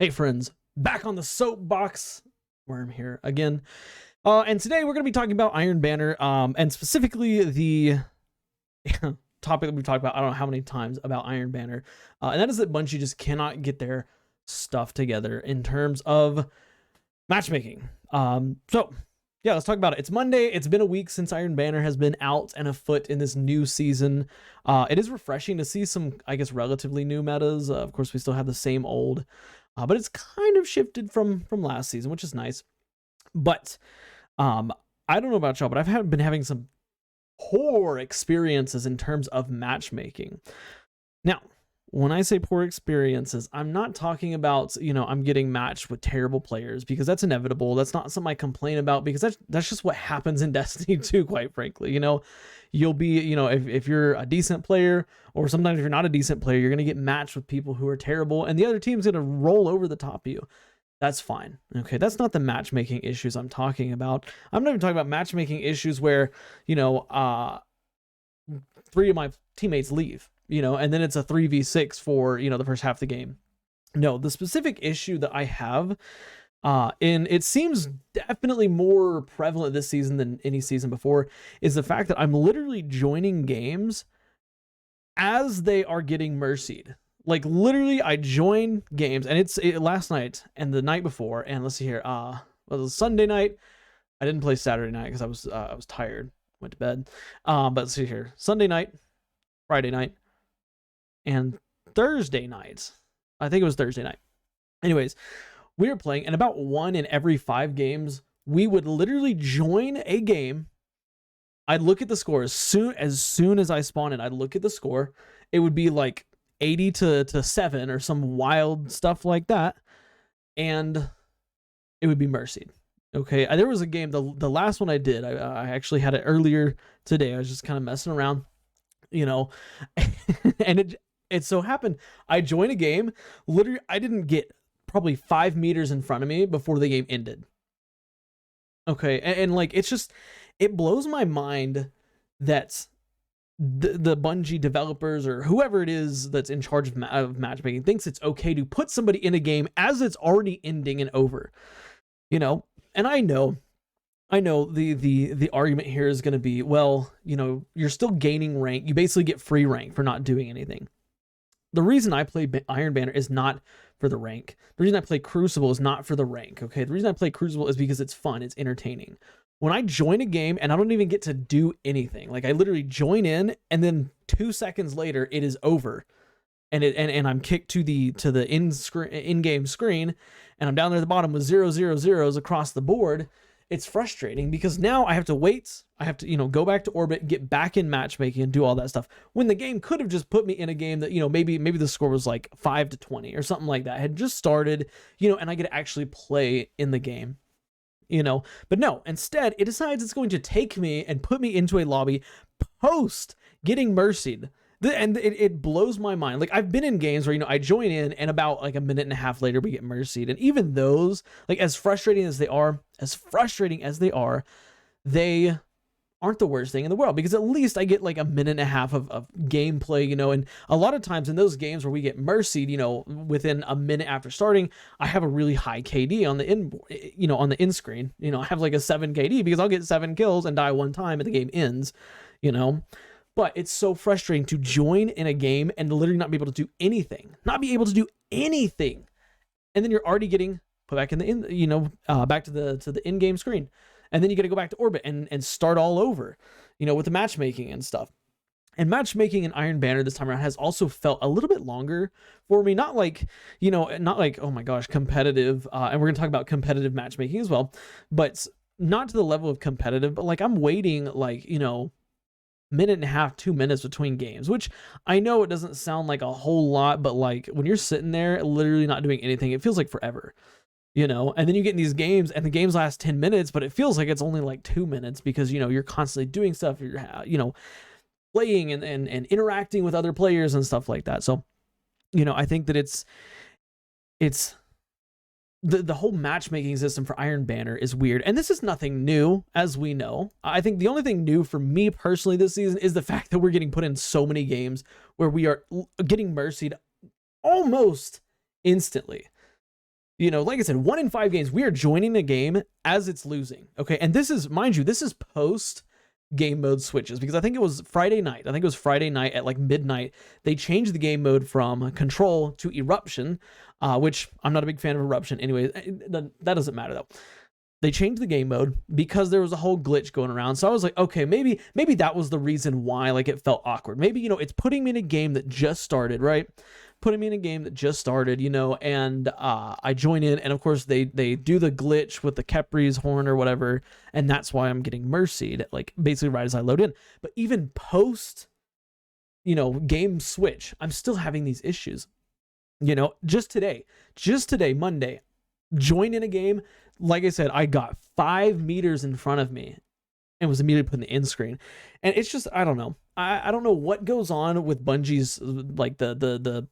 Hey friends, back on the soapbox. Worm here again. And today we're going to be talking about Iron Banner, and specifically the topic that we've talked about I don't know how many times about Iron Banner, and that is that Bungie just cannot get their stuff together in terms of matchmaking. So yeah, let's talk about it. It's Monday. It's been a week since Iron Banner has been out and afoot in this new season. It is refreshing to see some, I guess, relatively new metas. Of course, we still have the same old, but it's kind of shifted from last season, which is nice. But I don't know about y'all, but I've been having some poor experiences in terms of matchmaking. Now, when I say poor experiences, I'm not talking about, I'm getting matched with terrible players, because that's inevitable. That's not something I complain about, because that's just what happens in Destiny 2, quite frankly. You'll be, if you're a decent player, or sometimes if you're not a decent player, you're going to get matched with people who are terrible, and the other team's going to roll over the top of you. That's fine. Okay, that's not the matchmaking issues I'm talking about. I'm not even talking about matchmaking issues where, 3 of my teammates leave, and then it's a 3v6 for, the first half of the game. No, the specific issue that I have, and it seems definitely more prevalent this season than any season before, is the fact that I'm literally joining games as they are getting mercied. Like, literally, I join games, and it's last night and the night before, and let's see here, well, it was Sunday night. I didn't play Saturday night because I was tired, went to bed. But let's see here, Sunday night, Friday night, and Thursday night. I think it was Thursday night. Anyways, we were playing, and about 1 in every 5 games, we would literally join a game. I'd look at the score as soon as I spawn in. I'd look at the score. It would be like 80 to 7 or some wild stuff like that, and it would be mercied. Okay, there was a game, the last one I did, I actually had it earlier today. I was just kind of messing around, and it so happened I joined a game. Literally, I didn't get probably 5 meters in front of me before the game ended. Okay, and like, it blows my mind that the Bungie developers, or whoever it is that's in charge of matchmaking, thinks it's okay to put somebody in a game as it's already ending and over. And I know the argument here is going to be, well, you're still gaining rank. You basically get free rank for not doing anything. The reason I play Iron Banner is not for the rank. The reason I play Crucible is not for the rank, okay? The reason I play Crucible is because it's fun, it's entertaining. When I join a game and I don't even get to do anything, like, I literally join in, and then 2 seconds later it is over, and I'm kicked to the in-game screen, and I'm down there at the bottom with 0 across the board. It's frustrating, because now I have to wait. I have to, go back to orbit, get back in matchmaking, and do all that stuff, when the game could have just put me in a game that, maybe the score was like 5-20 or something like that. I had just started, and I could actually play in the game. But no, instead it decides it's going to take me and put me into a lobby post getting mercied. And it blows my mind. Like, I've been in games where, I join in, and about like a minute and a half later we get mercied. And even those, like, as frustrating as they are, they aren't the worst thing in the world, because at least I get like a minute and a half of gameplay, and a lot of times in those games where we get mercied, within a minute after starting, I have a really high KD on the on the end screen. I have like a 7 KD, because I'll get 7 kills and die 1 time and the game ends, But it's so frustrating to join in a game and literally not be able to do anything, and then you're already getting put back in the back to the in-game screen. And then you got to go back to orbit and start all over, with the matchmaking and stuff. And matchmaking in Iron Banner this time around has also felt a little bit longer for me. Not like, oh my gosh, competitive. And we're going to talk about competitive matchmaking as well, but not to the level of competitive, but like, I'm waiting like, minute and a half, 2 minutes between games, which I know it doesn't sound like a whole lot, but like, when you're sitting there literally not doing anything, it feels like forever. And then you get in these games and the games last 10 minutes, but it feels like it's only like 2 minutes, because, you're constantly doing stuff, you're, playing and interacting with other players and stuff like that. So, I think that it's the whole matchmaking system for Iron Banner is weird. And this is nothing new, as we know. I think the only thing new for me personally this season is the fact that we're getting put in so many games where we are getting mercied almost instantly. You know, like I said, 1 in 5 games, we are joining a game as it's losing. Okay. And this is, mind you, this is post game mode switches, because I think it was Friday night. I think it was Friday night at like midnight. They changed the game mode from control to eruption, which I'm not a big fan of eruption anyway. That doesn't matter though. They changed the game mode because there was a whole glitch going around. So I was like, okay, maybe that was the reason why like it felt awkward. Maybe, you know, it's putting me in a game that just started, right? Putting me in a game that just started, you know, and I join in, and of course they do the glitch with the Kepri's horn or whatever, and that's why I'm getting mercied, like basically right as I load in. But even post, you know, game switch, I'm still having these issues. You know, just today, Monday, join in a game. Like I said, I got 5 meters in front of me and was immediately put in the end screen. And it's just, I don't know. I don't know what goes on with Bungie's, like the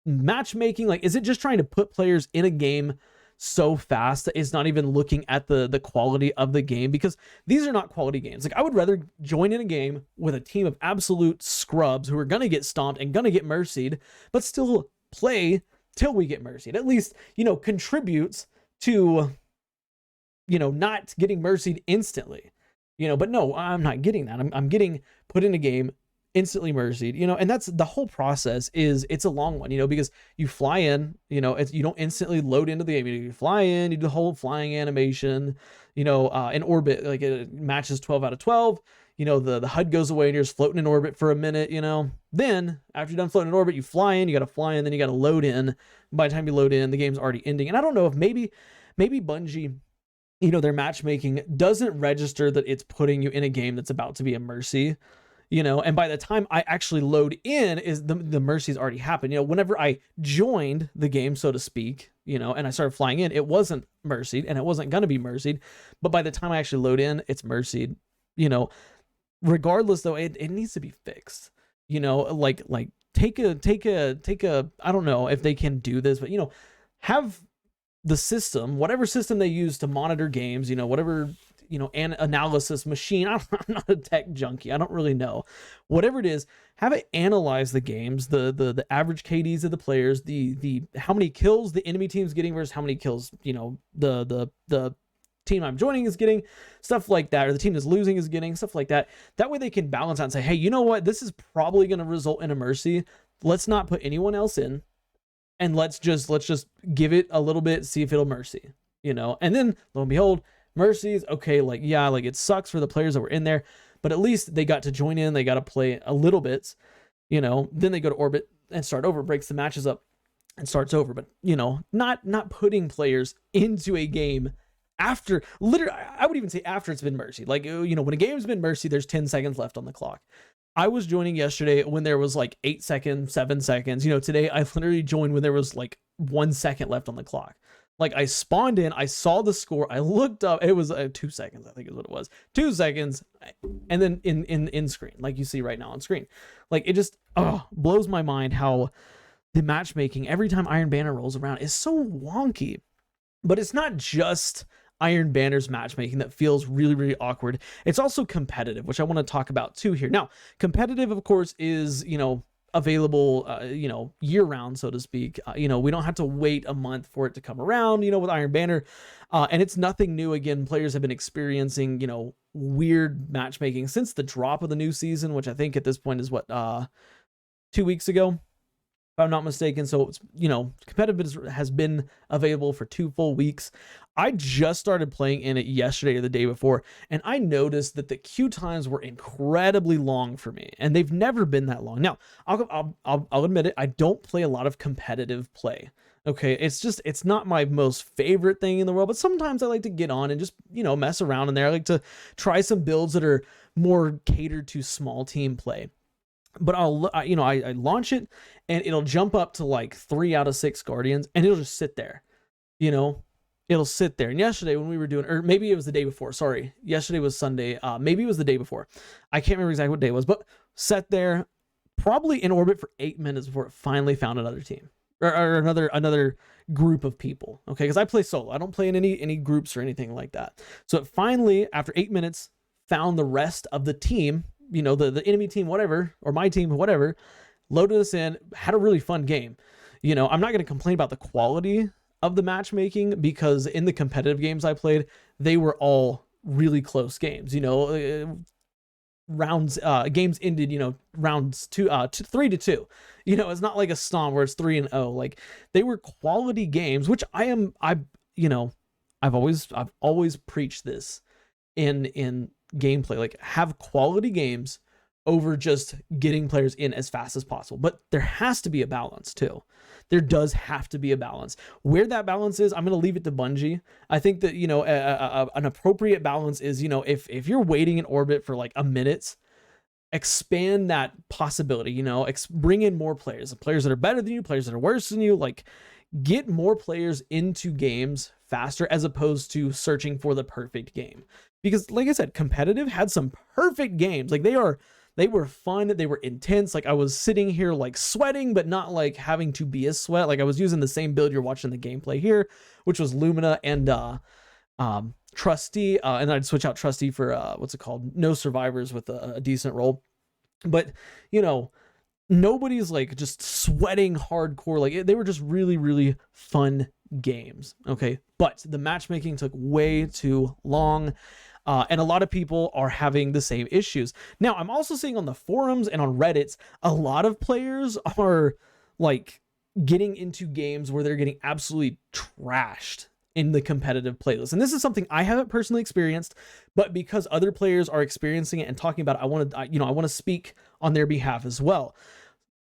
matchmaking. Like, is it just trying to put players in a game so fast that it's not even looking at the quality of the game? Because these are not quality games. Like, I would rather join in a game with a team of absolute scrubs who are going to get stomped and going to get mercied, but still play till we get mercied. At least, you know, contributes to, you know, not getting mercied instantly, you know. But no, I'm not getting that. I'm getting put in a game, instantly mercied, you know. And that's the whole process. Is it's a long one, you know, because you fly in, you know, you don't instantly load into the game. You fly in, you do the whole flying animation, you know, in orbit, like it matches 12 out of 12. You know, the HUD goes away and you're just floating in orbit for a minute, you know. Then after you're done floating in orbit, you fly in, you got to fly in, then you got to load in. By the time you load in, the game's already ending. And I don't know if maybe Bungie, you know, their matchmaking doesn't register that it's putting you in a game that's about to be a mercy, you know. And by the time I actually load in, is the mercy's already happened. You know, whenever I joined the game, so to speak, you know, and I started flying in, it wasn't mercied and it wasn't going to be mercied. But by the time I actually load in, it's mercied, you know. Regardless though, it needs to be fixed, you know. Like take a, I don't know if they can do this, but, you know, have the system, whatever system they use to monitor games, you know, whatever, you know, an analysis machine. I'm not a tech junkie. I don't really know. Whatever it is, have it analyze the games, the average KDs of the players, the how many kills the enemy team's getting versus how many kills, you know, the team I'm joining is getting, stuff like that, or the team that's losing is getting, stuff like that. That way they can balance out and say, hey, you know what, this is probably going to result in a mercy. Let's not put anyone else in, and let's just give it a little bit, see if it'll mercy, you know. And then lo and behold, mercies. Okay, like, yeah, like it sucks for the players that were in there, but at least they got to join in, they got to play a little bit, you know. Then they go to orbit and start over, breaks the matches up and starts over. But, you know, not putting players into a game after, literally, I would even say after it's been mercy. Like, you know, when a game's been mercy, there's 10 seconds left on the clock. I was joining yesterday when there was like 8 seconds, 7 seconds. You know, today I literally joined when there was like 1 second left on the clock. Like, I spawned in, I saw the score, I looked up, it was 2 seconds, I think is what it was. 2 seconds, and then in screen, like you see right now on screen. Like, it just blows my mind how the matchmaking every time Iron Banner rolls around is so wonky. But it's not just Iron Banner's matchmaking that feels really, really awkward. It's also competitive, which I want to talk about too here. Now, competitive, of course, is, you know, available, you know, year round, so to speak. You know, we don't have to wait a month for it to come around, you know, with Iron Banner. And it's nothing new. Again, players have been experiencing, you know, weird matchmaking since the drop of the new season, which I think at this point is what, 2 weeks ago, if I'm not mistaken. So it's, you know, competitive has been available for 2 full weeks. I just started playing in it yesterday or the day before, and I noticed that the queue times were incredibly long for me, and they've never been that long. Now, I'll admit it, I don't play a lot of competitive play. Okay, it's not my most favorite thing in the world, but sometimes I like to get on and just, you know, mess around in there. I like to try some builds that are more catered to small team play. But I launch it and it'll jump up to like 3 out of 6 Guardians, and it'll just sit there, you know, it'll sit there. And yesterday when we were doing, or maybe it was the day before, sorry, yesterday was Sunday, maybe it was the day before, I can't remember exactly what day it was, but sat there probably in orbit for 8 minutes before it finally found another team or another group of people. Okay, because I play solo, I don't play in any groups or anything like that. So it finally, after 8 minutes, found the rest of the team, you know, the enemy team, whatever, or my team, whatever, loaded us in, had a really fun game. You know, I'm not going to complain about the quality of the matchmaking, because in the competitive games I played, they were all really close games. Rounds, games ended, rounds 3-2. It's not like a Stomp where it's 3-0. Like, they were quality games, which I've always preached this in gameplay, like, have quality games over just getting players in as fast as possible. But there has to be a balance too. There does have to be a balance. Where that balance is, I'm going to leave it to Bungie. I think that, an appropriate balance is, if you're waiting in orbit for like a minute, expand that possibility, bring in more players that are better than you, players that are worse than you, like, get more players into games faster, as opposed to searching for the perfect game. Because like I said, competitive had some perfect games. Like, they were fun, they were intense. Like, I was sitting here like sweating, but not like having to be a sweat. Like, I was using the same build you're watching the gameplay here, which was Lumina and Trusty, and I'd switch out Trusty for what's it called, No Survivors, with a decent roll. But nobody's like just sweating hardcore. Like, they were just really, really fun games. Okay, but the matchmaking took way too long. And a lot of people are having the same issues. Now, I'm also seeing on the forums and on Reddit, a lot of players are like getting into games where they're getting absolutely trashed in the competitive playlist. And this is something I haven't personally experienced, but because other players are experiencing it and talking about it, I want to speak on their behalf as well.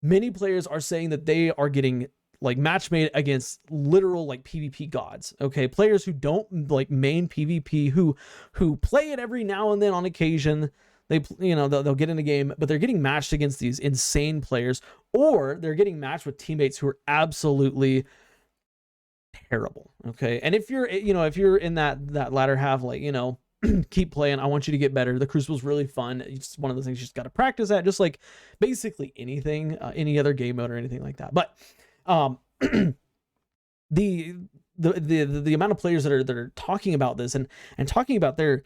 Many players are saying that they are getting like match made against literal like PvP gods. Okay, players who don't like main PvP, who play it every now and then on occasion. They'll get in a game, but they're getting matched against these insane players, or they're getting matched with teammates who are absolutely terrible. Okay, and if you're in that latter half, like, keep playing. I want you to get better. The Crucible's really fun. It's one of those things you just got to practice at, just like basically anything, any other game mode or anything like that. But the amount of players that are talking about this and talking about their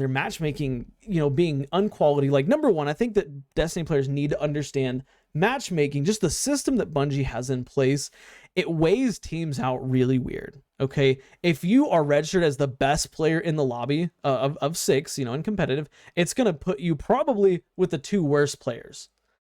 matchmaking, being unquality. Like, number one, I think that Destiny players need to understand matchmaking, just the system that Bungie has in place. It weighs teams out really weird. Okay, if you are registered as the best player in the lobby of 6, in competitive, it's gonna put you probably with the 2 worst players.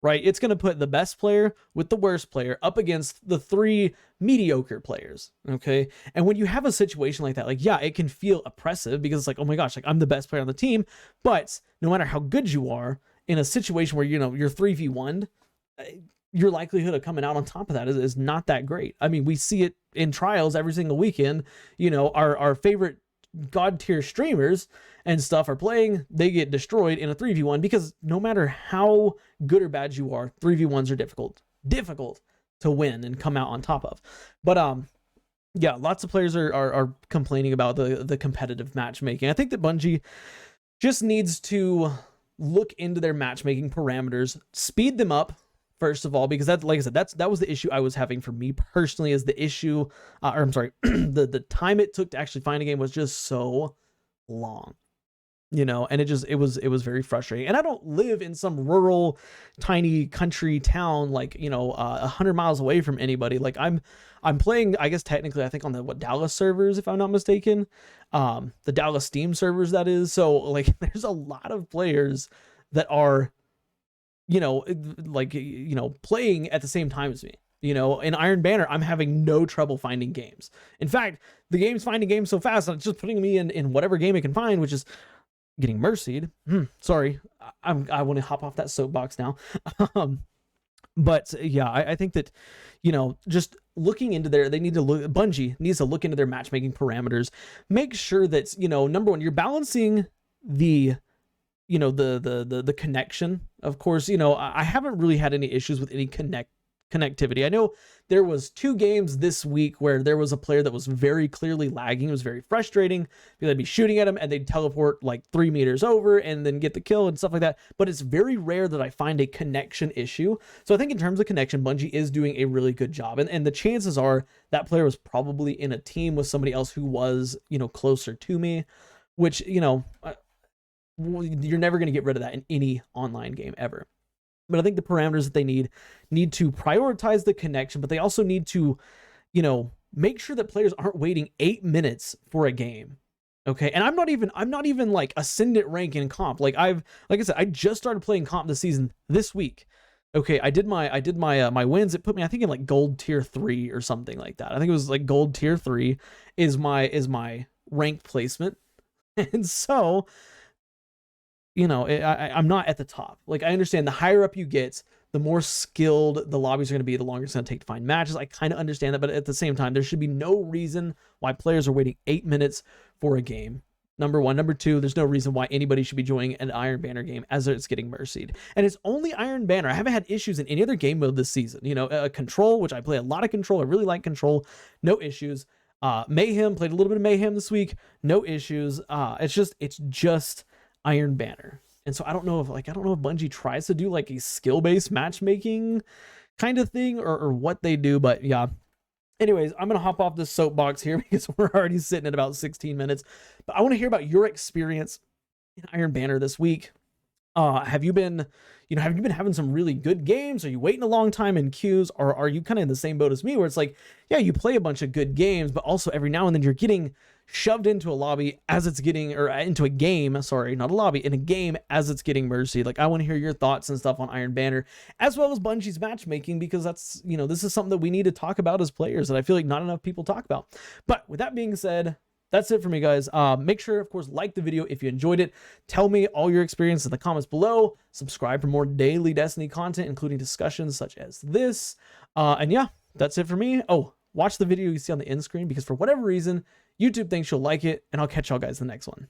Right? It's going to put the best player with the worst player up against the 3 mediocre players. Okay. And when you have a situation like that, like, yeah, it can feel oppressive, because it's like, oh my gosh, like, I'm the best player on the team. But no matter how good you are, in a situation where, you're 3v1, your likelihood of coming out on top of that is not that great. I mean, we see it in trials every single weekend. Our favorite god tier streamers and stuff are playing, they get destroyed in a 3v1, because no matter how good or bad you are, 3v1s are difficult to win and come out on top of. But yeah, lots of players are complaining about the competitive matchmaking. I think that Bungie just needs to look into their matchmaking parameters, speed them up, first of all, because that, like I said, that was the issue I was having for me personally, is the issue, or I'm sorry, the time it took to actually find a game was just so long, and it was very frustrating. And I don't live in some rural, tiny country town, like, 100 miles away from anybody. Like, I'm playing, I guess technically, I think on the Dallas servers, if I'm not mistaken, the Dallas Steam servers, that is. So, like, there's a lot of players that are, playing at the same time as me. In Iron Banner, I'm having no trouble finding games. In fact, the game's finding games so fast that it's just putting me in whatever game it can find, which is getting mercied. Sorry, I want to hop off that soapbox now. But yeah, I think that, just looking into Bungie needs to look into their matchmaking parameters, make sure that, number one, you're balancing the connection. Of course, I haven't really had any issues with any connectivity. I know there was 2 games this week where there was a player that was very clearly lagging. It was very frustrating, because I'd be shooting at him and they'd teleport like 3 meters over and then get the kill and stuff like that. But it's very rare that I find a connection issue. So I think in terms of connection, Bungie is doing a really good job. And the chances are that player was probably in a team with somebody else who was, closer to me, which, you're never going to get rid of that in any online game ever. But I think the parameters that they need to prioritize the connection, but they also need to, make sure that players aren't waiting 8 minutes for a game. Okay, and I'm not even like ascendant rank in comp. Like I said, I just started playing comp this season this week. Okay, I did my my wins. It put me, I think, in like gold tier 3 or something like that. I think it was like gold tier 3 is my rank placement. And so, you know, I'm not at the top. Like, I understand the higher up you get, the more skilled the lobbies are going to be, the longer it's going to take to find matches. I kind of understand that, but at the same time, there should be no reason why players are waiting 8 minutes for a game. Number one. Number two, there's no reason why anybody should be joining an Iron Banner game as it's getting mercied. And it's only Iron Banner. I haven't had issues in any other game mode this season. You know, Control, which I play a lot of Control. I really like Control. No issues. Mayhem, played a little bit of Mayhem this week. No issues. It's just Iron Banner. And so I don't know if Bungie tries to do like a skill-based matchmaking kind of thing or what they do, but yeah. Anyways, I'm going to hop off this soapbox here because we're already sitting at about 16 minutes. But I want to hear about your experience in Iron Banner this week. Have you been having some really good games? Are you waiting a long time in queues? Or are you kind of in the same boat as me where it's like, yeah, you play a bunch of good games, but also every now and then you're getting shoved into a lobby as it's getting, or into a game, sorry, not a lobby, in a game as it's getting mercy. Like, I want to hear your thoughts and stuff on Iron Banner, as well as Bungie's matchmaking, because that's, you know, this is something that we need to talk about as players that I feel like not enough people talk about. But with that being said, that's it for me, guys. Make sure, of course, like the video if you enjoyed it. Tell me all your experience in the comments below. Subscribe for more daily Destiny content, including discussions such as this. And yeah, that's it for me. Oh, watch the video you see on the end screen, because for whatever reason, YouTube thinks you'll like it, and I'll catch y'all guys in the next one.